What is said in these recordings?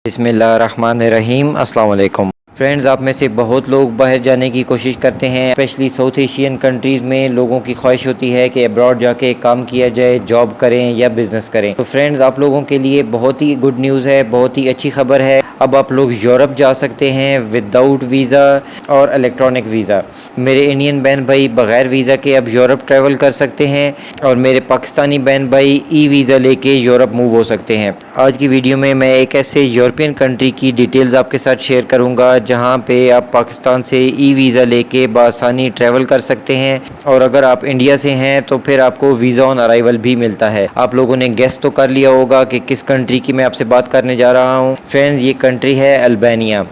बिस्मिल्लाहिर्रहमानिर्रहीम। अस्सलाम वालेकुम फ्रेंड्स, आप में से बहुत लोग बाहर जाने की कोशिश करते हैं। स्पेशली साउथ एशियन कंट्रीज़ में लोगों की ख्वाहिश होती है कि अब्रॉड जाके काम किया जाए, जॉब करें या बिज़नेस करें। तो फ्रेंड्स, आप लोगों के लिए बहुत ही गुड न्यूज़ है, बहुत ही अच्छी खबर है। अब आप लोग यूरोप जा सकते हैं विदाउट वीज़ा और इलेक्ट्रॉनिक वीज़ा। मेरे इंडियन बहन भाई बग़ैर वीज़ा के अब यूरोप ट्रैवल कर सकते हैं और मेरे पाकिस्तानी बहन भाई ई वीज़ा लेके यूरोप मूव हो सकते हैं। आज की वीडियो में मैं एक ऐसे यूरोपियन कंट्री की डिटेल्स आपके साथ शेयर करूंगा जहां पे आप पाकिस्तान से ई वीज़ा लेके बआसानी ट्रैवल कर सकते हैं, और अगर आप इंडिया से हैं तो फिर आपको वीज़ा ऑन अराइवल भी मिलता है। आप लोगों ने गेस तो कर लिया होगा कि किस कंट्री की मैं आपसे बात करने जा रहा हूं। फ्रेंड्स, ये कंट्री है अल्बानिया।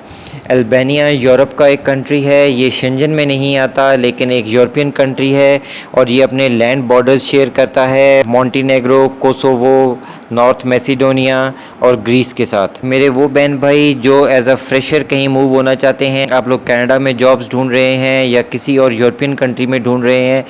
अल्बानिया यूरोप का एक कंट्री है। ये शेंजन में नहीं आता लेकिन एक यूरोपियन कंट्री है और ये अपने लैंड बॉर्डर्स शेयर करता है मोंटेनेग्रो, कोसोवो, नॉर्थ मैसिडोनिया और ग्रीस के साथ। मेरे वो बहन भाई जो एज अ फ्रेशर कहीं मूव होना चाहते हैं, आप लोग कनाडा में जॉब्स ढूंढ रहे हैं या किसी और यूरोपियन कंट्री में ढूंढ रहे हैं,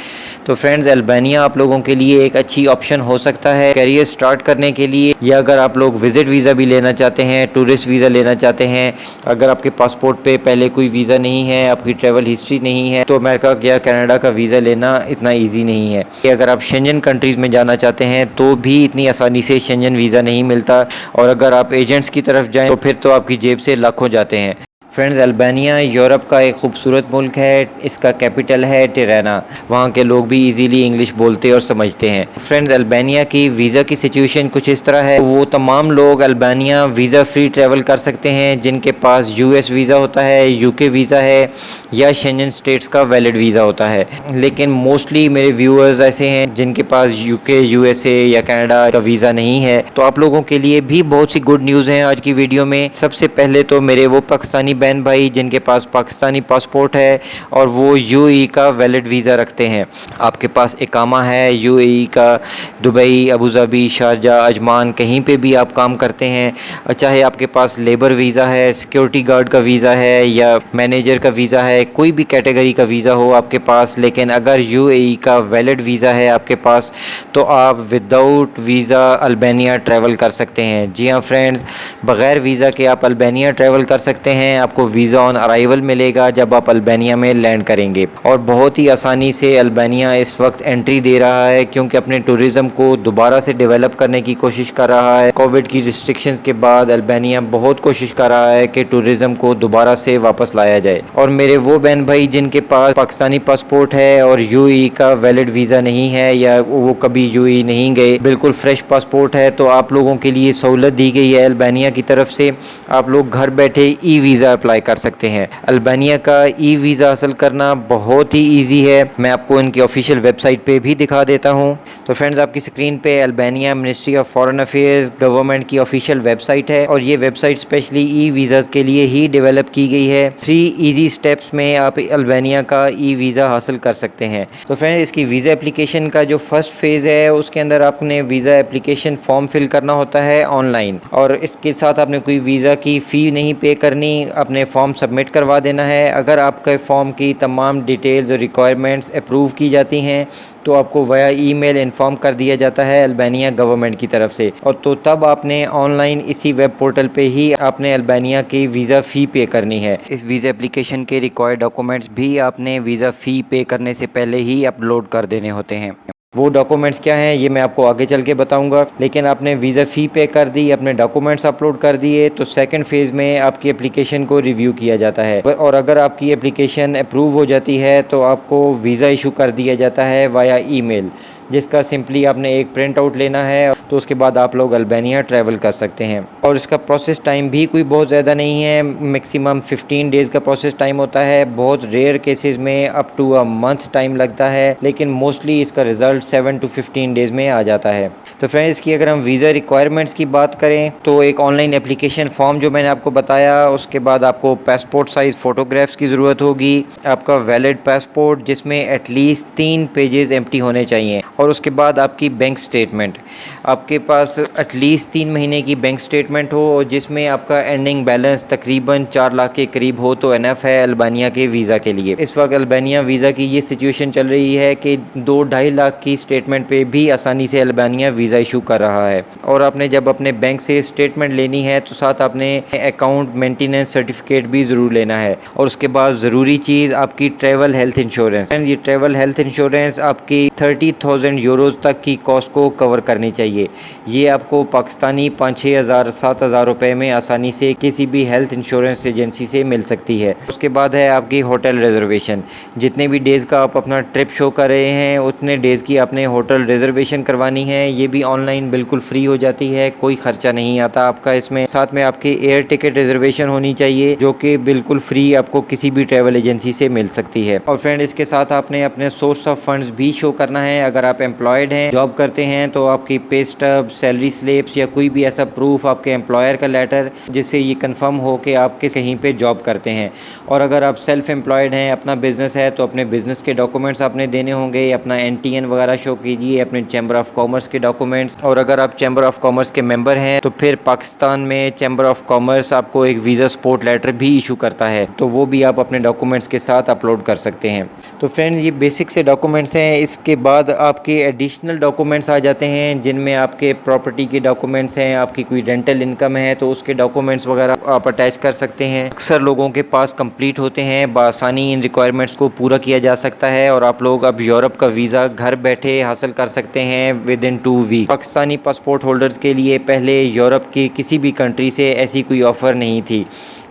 तो फ्रेंड्स अल्बानिया आप लोगों के लिए एक अच्छी ऑप्शन हो सकता है करियर स्टार्ट करने के लिए। या अगर आप लोग विजिट वीज़ा भी लेना चाहते हैं, टूरिस्ट वीज़ा लेना चाहते हैं, अगर आपके पासपोर्ट पे पहले कोई वीज़ा नहीं है, आपकी ट्रैवल हिस्ट्री नहीं है, तो अमेरिका या कनाडा का वीज़ा लेना इतना ईजी नहीं है। अगर आप शेंजन कंट्रीज़ में जाना चाहते हैं तो भी इतनी आसानी से शेंजन वीज़ा नहीं मिलता, और अगर आप एजेंट्स की तरफ जाएं तो फिर तो आपकी जेब से लाखों जाते हैं। फ्रेंड्स, अल्बानिया यूरोप का एक खूबसूरत मुल्क है। इसका कैपिटल है टिराना। वहाँ के लोग भी इजीली इंग्लिश बोलते और समझते हैं। फ्रेंड्स, अल्बानिया की वीज़ा की सिचुएशन कुछ इस तरह है। वो तमाम लोग अल्बानिया वीज़ा फ्री ट्रैवल कर सकते हैं जिनके पास यूएस वीज़ा होता है, यूके वीज़ा है या शेंजन स्टेट्स का वैलिड वीज़ा होता है। लेकिन मोस्टली मेरे व्यूअर्स ऐसे हैं जिनके पास यूके, यूएसए या कनाडा का वीज़ा नहीं है। तो आप लोगों के लिए भी बहुत सी गुड न्यूज़ हैं आज की वीडियो में। सबसे पहले तो मेरे वो पाकिस्तानी बहन भाई जिनके पास पाकिस्तानी पासपोर्ट है और वो यूएई का वैलिड वीज़ा रखते हैं। आपके पास इकामा है यूएई का, Dubai, Abu Dhabi, Sharjah, Ajman, कहीं पे भी आप काम करते हैं, चाहे आपके पास लेबर वीज़ा है, सिक्योरिटी गार्ड का वीज़ा है या मैनेजर का वीज़ा है, कोई भी कैटेगरी का वीज़ा हो आपके पास, लेकिन अगर यूएई का वैलिड वीज़ा है आपके पास तो आप विदाउट वीज़ा अल्बानिया ट्रैवल कर सकते हैं। जी हाँ फ्रेंड्स, बग़ैर वीज़ा के आप अल्बानिया ट्रैवल कर सकते हैं। आपको वीज़ा ऑन अराइवल मिलेगा जब आप अल्बानिया में लैंड करेंगे, और बहुत ही आसानी से अल्बानिया इस वक्त एंट्री दे रहा है क्योंकि अपने टूरिज़्म को दोबारा से डेवलप करने की कोशिश कर रहा है। कोविड की रिस्ट्रिक्शंस के बाद अल्बानिया बहुत कोशिश कर रहा है कि टूरिज़्म को दोबारा से वापस लाया जाए। और मेरे वो बहन भाई जिनके पास पाकिस्तानी पासपोर्ट है और यूएई का वैलिड वीज़ा नहीं है या वो कभी यूएई नहीं गए, बिल्कुल फ्रेश पासपोर्ट है, तो आप लोगों के लिए सहूलत दी गई है अल्बानिया की तरफ से। आप लोग घर बैठे ई वीज़ा अप्लाई कर सकते हैं। अल्बानिया का ई वीज़ा हासिल करना बहुत ही इजी है। मैं आपको इनकी ऑफिशियल वेबसाइट पे भी दिखा देता हूं। तो फ्रेंड्स, आपकी स्क्रीन पे Albania ministry of foreign affairs government की ऑफिशियल वेबसाइट है, और ये वेबसाइट स्पेशली ई वीज़ाज़ के लिए ही डेवलप की गई है। 3 ईजी स्टेप्स में आप अल्बानिया का ई वीज़ा हासिल कर सकते हैं। तो फ्रेंड्स, इसकी वीज़ा एप्लीकेशन का जो फर्स्ट फेज़ है उसके अंदर आपने वीज़ा एप्लीकेशन फॉर्म फिल करना होता है ऑनलाइन, और इसके साथ आपने कोई वीज़ा की फ़ी नहीं पे करनी, अपने फॉर्म सबमिट करवा देना है। अगर आपके फॉर्म की तमाम डिटेल्स और रिक्वायरमेंट्स अप्रूव की जाती हैं तो आपको वाया ईमेल इन्फॉर्म कर दिया जाता है अल्बानिया गवर्नमेंट की तरफ से, और तो तब आपने ऑनलाइन इसी वेब पोर्टल पे ही आपने अल्बानिया की वीज़ा फ़ी पे करनी है। इस वीज़ा एप्लीकेशन के रिक्वायर्ड डॉक्यूमेंट्स भी आपने वीज़ा फ़ी पे करने से पहले ही अपलोड कर देने होते हैं। वो डॉक्यूमेंट्स क्या हैं ये मैं आपको आगे चल के बताऊंगा, लेकिन आपने वीज़ा फ़ी पे कर दी, अपने डॉक्यूमेंट्स अपलोड कर दिए, तो सेकंड फेज़ में आपकी एप्लीकेशन को रिव्यू किया जाता है, और अगर आपकी एप्लीकेशन अप्रूव हो जाती है तो आपको वीज़ा इशू कर दिया जाता है वाया ईमेल, जिसका सिंपली आपने एक प्रिंट आउट लेना है, तो उसके बाद आप लोग अल्बानिया ट्रैवल कर सकते हैं। और इसका प्रोसेस टाइम भी कोई बहुत ज़्यादा नहीं है, मैक्सिमम 15 डेज़ का प्रोसेस टाइम होता है। बहुत रेयर केसेस में up to a month time लगता है, लेकिन मोस्टली इसका रिज़ल्ट 7 to 15 डेज़ में आ जाता है। तो फ्रेंड्स, की अगर हम वीज़ा रिक्वायरमेंट्स की बात करें तो एक ऑनलाइन एप्लीकेशन फॉर्म जो मैंने आपको बताया, उसके बाद आपको पासपोर्ट साइज़ फ़ोटोग्राफ्स की ज़रूरत होगी, आपका वैलिड पासपोर्ट जिसमें एटलीस्ट 3 पेजेस एम्प्टी होने चाहिए, और उसके बाद आपकी बैंक स्टेटमेंट, आपके पास एटलीस्ट 3 महीने की बैंक स्टेटमेंट हो और जिसमें आपका एंडिंग बैलेंस तकरीबन 4 लाख के करीब हो तो एनफ है अल्बानिया के वीज़ा के लिए। इस वक्त अल्बानिया वीज़ा की ये सिचुएशन चल रही है कि 2-2.5 लाख की स्टेटमेंट पे भी आसानी से अल्बानिया वीज़ा इशू कर रहा है। और आपने जब अपने बैंक से स्टेटमेंट लेनी है तो साथ आपने अकाउंट मेंटेनेंस सर्टिफिकेट भी ज़रूर लेना है। और उसके बाद ज़रूरी चीज़ आपकी ट्रैवल हेल्थ इंश्योरेंस। ये ट्रैवल हेल्थ इंश्योरेंस आपकी 30,000 यूरोज़ तक की कॉस्ट को कवर करनी चाहिए। ये आपको पाकिस्तानी 5-6 हज़ार 7 हज़ार रुपये में आसानी से किसी भी हेल्थ इंश्योरेंस एजेंसी से मिल सकती है। उसके बाद है आपकी होटल रिजर्वेशन। जितने भी डेज़ का आप अपना ट्रिप शो कर रहे हैं उतने डेज़ की आपने होटल रिजर्वेशन करवानी है। ये भी ऑनलाइन बिल्कुल फ्री हो जाती है, कोई ख़र्चा नहीं आता आपका इसमें। साथ में आपकी एयर टिकट रिजर्वेशन होनी चाहिए जो कि बिल्कुल फ्री आपको किसी भी ट्रैवल एजेंसी से मिल सकती है। और फ्रेंड इसके साथ आपने अपने सोर्स ऑफ फंड्स भी शो करना है। अगर आप एम्प्लॉयड हैं, जॉब करते हैं, तो आपकी पे स्टब, सैलरी स्लिप्स या कोई भी ऐसा प्रूफ, आपके एम्प्लॉयर का लेटर जिससे ये कंफर्म हो कि आप कहीं पे जॉब करते हैं। और अगर आप सेल्फ एम्प्लॉयड हैं, अपना बिज़नेस है, तो अपने बिज़नेस के डॉक्यूमेंट्स आपने देने होंगे। अपना NTN वगैरह शो कीजिए, अपने चैम्बर ऑफ कॉमर्स के डॉक्यूमेंट्स। और अगर आप चैम्बर ऑफ कॉमर्स के मेंबर हैं तो फिर पाकिस्तान में चैम्बर ऑफ कॉमर्स आपको एक वीज़ा सपोर्ट लेटर भी इशू करता है, तो वो भी आप अपने डॉक्यूमेंट्स के साथ अपलोड कर सकते हैं। तो फ्रेंड्स ये बेसिक से डॉक्यूमेंट्स हैं। इसके बाद आपके एडिशनल डॉक्यूमेंट्स आ जाते हैं जिनमें आपके प्रॉपर्टी के डॉक्यूमेंट्स हैं, आपकी कोई रेंटल इनकम है तो उसके डॉक्यूमेंट्स वगैरह आप अटैच कर सकते हैं। अक्सर लोगों के पास कंप्लीट होते हैं, बआसानी इन रिक्वायरमेंट्स को पूरा किया जा सकता है और आप लोग अब यूरोप का वीज़ा घर बैठे हासिल कर सकते हैं within 2 week. Pakistani passport holders के लिए पहले यूरोप की किसी भी कंट्री से ऐसी कोई ऑफ़र नहीं थी,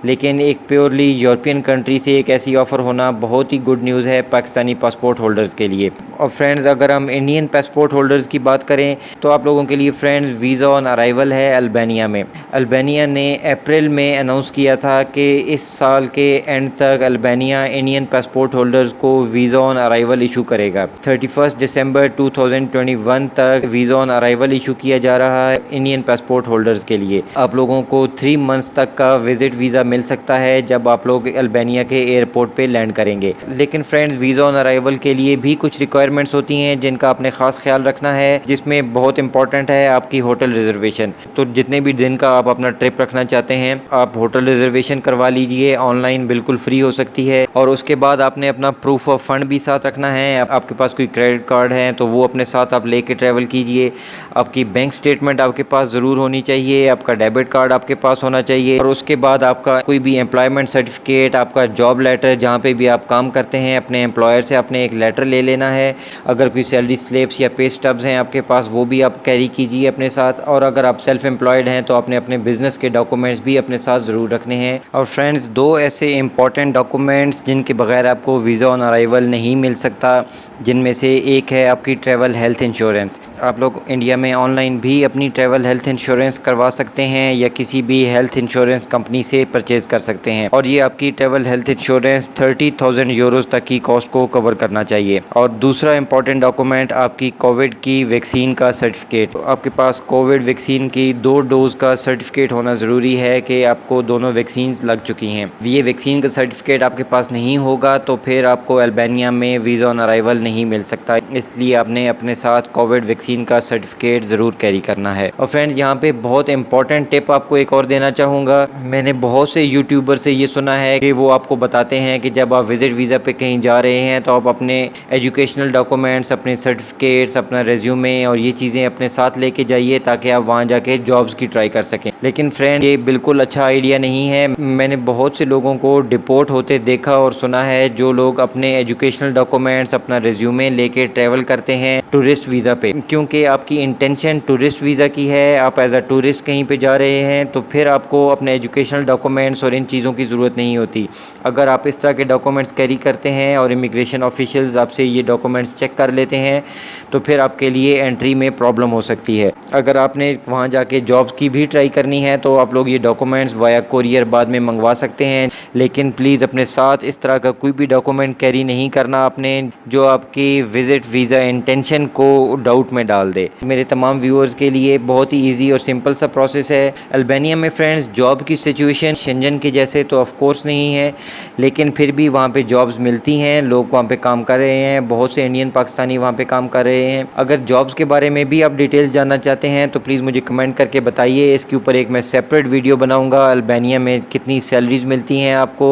लेकिन एक प्योरली यूरोपियन कंट्री से एक ऐसी ऑफ़र होना बहुत ही गुड न्यूज़ है पाकिस्तानी पासपोर्ट होल्डर्स के लिए। और फ्रेंड्स अगर हम इंडियन पासपोर्ट होल्डर्स की बात करें तो आप लोगों के लिए फ्रेंड्स वीज़ा ऑन अराइवल है अल्बानिया में। अल्बानिया ने अप्रैल में अनाउंस किया था कि इस साल के एंड तक अल्बानिया इंडियन पासपोर्ट होल्डर्स को वीज़ा ऑन अराइवल इशू करेगा। 31 दिसंबर 2021 तक वीज़ा ऑन अराइवल इशू किया जा रहा है इंडियन पासपोर्ट होल्डर्स के लिए। आप लोगों को 3 मंथ्स तक का विजिट वीज़ा मिल सकता है जब आप लोग अल्बानिया के एयरपोर्ट पे लैंड करेंगे। लेकिन फ्रेंड्स वीज़ा ऑन अराइवल के लिए भी कुछ रिक्वायरमेंट्स होती हैं जिनका आपने ख़ास ख्याल रखना है, जिसमें बहुत इंपॉर्टेंट है आपकी होटल रिजर्वेशन। तो जितने भी दिन का आप अपना ट्रिप रखना चाहते हैं आप होटल रिजर्वेशन करवा लीजिए, ऑनलाइन बिल्कुल फ्री हो सकती है। और उसके बाद आपने अपना प्रूफ ऑफ फंड भी साथ रखना है। आपके पास कोई क्रेडिट कार्ड है तो वो अपने साथ आप लेके ट्रैवल कीजिए। आपकी बैंक स्टेटमेंट आपके पास ज़रूर होनी चाहिए, आपका डेबिट कार्ड आपके पास होना चाहिए। और उसके बाद आपका कोई भी एम्प्लॉयमेंट सर्टिफिकेट, आपका जॉब लेटर, जहाँ पे भी आप काम करते हैं अपने एम्प्लॉयर से आपने एक लेटर ले लेना है। अगर कोई सैलरी स्लिप्स या पे स्टब्स हैं आपके पास वो भी आप कैरी कीजिए अपने साथ। और अगर आप सेल्फ एम्प्लॉयड हैं तो आपने अपने बिजनेस के डॉक्यूमेंट्स भी अपने साथ ज़रूर रखने हैं। और फ्रेंड्स 2 ऐसे इंपॉर्टेंट डॉक्यूमेंट्स जिनके बगैर आपको वीज़ा ऑन अराइवल नहीं मिल सकता, जिनमें से एक है आपकी ट्रैवल हेल्थ इंश्योरेंस। आप लोग इंडिया में ऑनलाइन भी अपनी ट्रैवल हेल्थ इंश्योरेंस करवा सकते हैं या किसी भी हेल्थ इंश्योरेंस कंपनी से परचेज़ कर सकते हैं। और ये आपकी ट्रैवल हेल्थ इंश्योरेंस 30,000 यूरोज़ तक की कॉस्ट को कवर करना चाहिए। और दूसरा इंपॉर्टेंट डॉक्यूमेंट आपकी कोविड की वैक्सीन का सर्टिफिकेट। आपके पास कोविड वैक्सीन की 2 डोज का सर्टिफिकेट होना ज़रूरी है कि आपको दोनों वैक्सीन लग चुकी हैं। ये वैक्सीन का सर्टिफिकेट आपके पास नहीं होगा तो फिर आपको अल्बानिया में वीज़ा ऑन अराइवल नहीं मिल सकता, इसलिए आपने अपने साथ कोविड वैक्सीन का सर्टिफिकेट ज़रूर कैरी करना है। और फ्रेंड्स यहाँ पे बहुत इंपॉर्टेंट टिप आपको एक और देना चाहूँगा। मैंने बहुत से यूट्यूबर से ये सुना है कि वो आपको बताते हैं कि जब आप विज़िट वीज़ा पे कहीं जा रहे हैं तो आप अपने एजुकेशनल डॉक्यूमेंट्स, अपने सर्टिफिकेट्स, अपना रेज्यूमे और ये चीज़ें अपने साथ लेके जाइए ताकि आप वहाँ जाके जॉब्स की ट्राई कर सकें। लेकिन फ्रेंड ये बिल्कुल अच्छा आइडिया नहीं है। मैंने बहुत से लोगों को डिपोर्ट होते देखा और सुना है जो लोग अपने एजुकेशनल डॉक्यूमेंट्स, अपना रेज्यूमे लेके ट्रैवल करते हैं टूरिस्ट वीज़ा पे। क्योंकि आपकी इंटेंशन टूरिस्ट वीज़ा की है, आप एज अ टूरिस्ट कहीं पे जा रहे हैं तो फिर आपको अपने एजुकेशनल डॉक्यूमेंट्स और इन चीज़ों की ज़रूरत नहीं होती। अगर आप इस तरह के डॉक्यूमेंट्स कैरी करते हैं और इमिग्रेशन ऑफिशियल्स आपसे ये डॉक्यूमेंट्स चेक कर लेते हैं तो फिर आपके लिए एंट्री में प्रॉब्लम हो सकती है। अगर आपने वहाँ जाके जॉब्स की भी ट्राई करनी करनी है तो आप लोग ये डॉक्यूमेंट्स वाया कोरियर बाद में मंगवा सकते हैं, लेकिन प्लीज़ अपने साथ इस तरह का कोई भी डॉक्यूमेंट कैरी नहीं करना आपने जो आपकी विज़िट वीज़ा इंटेंशन को डाउट में डाल दे। मेरे तमाम व्यूअर्स के लिए बहुत ही ईजी और सिंपल सा प्रोसेस है। अल्बानिया में फ्रेंड्स जॉब की सिचुएशन शेंजन के जैसे तो ऑफ कोर्स नहीं है, लेकिन फिर भी वहाँ पे जॉब्स मिलती हैं, लोग वहाँ पे काम कर रहे हैं, बहुत से इंडियन पाकिस्तानी वहाँ पे काम कर रहे हैं। अगर जॉब्स के बारे में भी आप डिटेल्स जानना चाहते हैं तो प्लीज़ मुझे कमेंट करके बताइए। इसके ऊपर एक मैं सेपरेट वीडियो बनाऊँगा, अल्बानिया में कितनी सैलरीज मिलती हैं आपको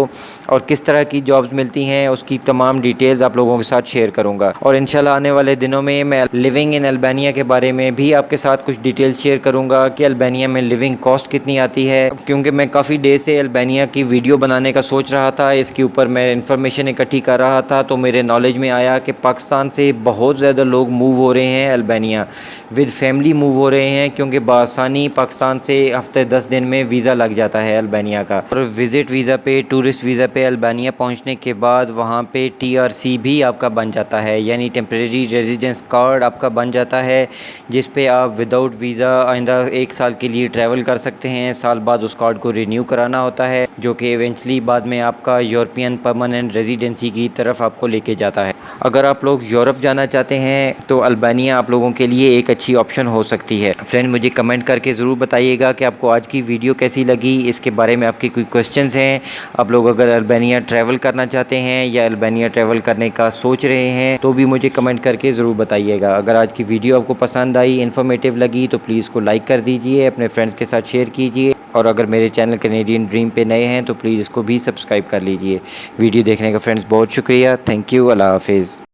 और किस तरह की जॉब्स मिलती हैं, उसकी तमाम डिटेल्स आप लोगों के साथ शेयर करूँगा। और इंशाल्लाह आने वाले दिनों में मैं लिविंग इन अल्बानिया के बारे में भी आपके साथ कुछ डिटेल्स शेयर करूँगा कि अल्बानिया में लिविंग कॉस्ट कितनी आती है, क्योंकि मैं काफ़ी डे से अल्बानिया की वीडियो बनाने का सोच रहा था। इसके ऊपर मैं इन्फॉर्मेशन इकट्ठी कर रहा था तो मेरे नॉलेज में आया कि पाकिस्तान से बहुत ज़्यादा लोग मूव हो रहे हैं अल्बानिया, विद फैमिली मूव हो रहे हैं, क्योंकि बआसानी पाकिस्तान से हफ्ते 10 दिन में वीज़ा लग जाता है अल्बानिया का। और विज़िट वीज़ा पे, टूरिस्ट वीज़ा पे अल्बानिया पहुंचने के बाद वहां पे TRC भी आपका बन जाता है, यानी टेम्परेरी रेजिडेंस कार्ड आपका बन जाता है, जिस पे आप विदाउट वीज़ा आइंदा 1 साल के लिए ट्रैवल कर सकते हैं। साल बाद उस कार्ड को रिन्यू कराना होता है, जो कि इवेंचुअली बाद में आपका यूरोपियन परमानेंट रेजिडेंसी की तरफ आपको लेके जाता है। अगर आप लोग यूरोप जाना चाहते हैं तो अल्बानिया आप लोगों के लिए एक अच्छी ऑप्शन हो सकती है। फ्रेंड मुझे कमेंट करके ज़रूर बताइएगा कि आपको आज की वीडियो कैसी लगी, इसके बारे में आपकी कोई क्वेश्चंस हैं। आप लोग अगर अल्बानिया ट्रैवल करना चाहते हैं या अल्बानिया ट्रैवल करने का सोच रहे हैं तो भी मुझे कमेंट करके ज़रूर बताइएगा। अगर आज की वीडियो आपको पसंद आई, इन्फॉर्मेटिव लगी तो प्लीज़ को लाइक कर दीजिए, अपने फ्रेंड्स के साथ शेयर कीजिए, और अगर मेरे चैनल कैनेडियन ड्रीम पे नए हैं तो प्लीज़ इसको भी सब्सक्राइब कर लीजिए। वीडियो देखने का फ्रेंड्स बहुत शुक्रिया। Thank you. अल्लाह हाफिज़।